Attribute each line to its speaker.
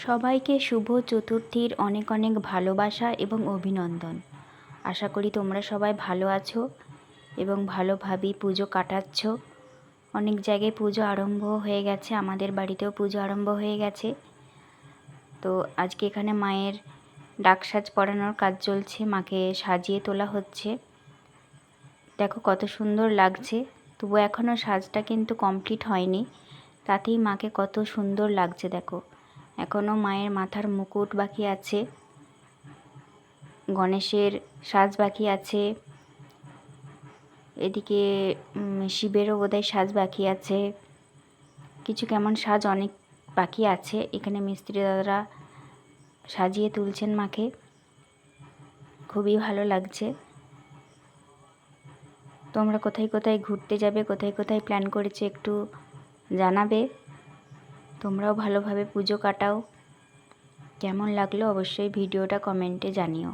Speaker 1: সবাইকে শুভ চতুর্থীর অনেক অনেক ভালোবাসা এবং অভিনন্দন। আশা করি তোমরা সবাই ভালো আছো এবং ভালোভাবেই পুজো কাটাচ্ছ। অনেক জায়গায় পুজো আরম্ভ হয়ে গেছে, আমাদের বাড়িতেও পুজো আরম্ভ হয়ে গেছে। তো আজকে এখানে মায়ের ডাক সাজ পরানোর কাজ চলছে, মাকে সাজিয়ে তোলা হচ্ছে। দেখো কত সুন্দর লাগছে, তবু এখনও সাজটা কিন্তু কমপ্লিট হয়নি, তাতেই মাকে কত সুন্দর লাগছে। দেখো এখনও মায়ের মাথার মুকুট বাকি আছে, গণেশের সাজ বাকি আছে, এদিকে শিবেরও বোধহয় সাজ বাকি আছে, কিছু কেমন সাজ অনেক বাকি আছে। এখানে মিস্ত্রি দাদারা সাজিয়ে তুলছেন মাকে, খুবই ভালো লাগছে। তোমরা কোথায় কোথায় ঘুরতে যাবে, কোথায় কোথায় প্ল্যান করেছে একটু জানাবে। তোমরাও ভালোভাবে পুজো কাটাও। কেমন লাগলো অবশ্যই ভিডিওটা কমেন্টে জানিও।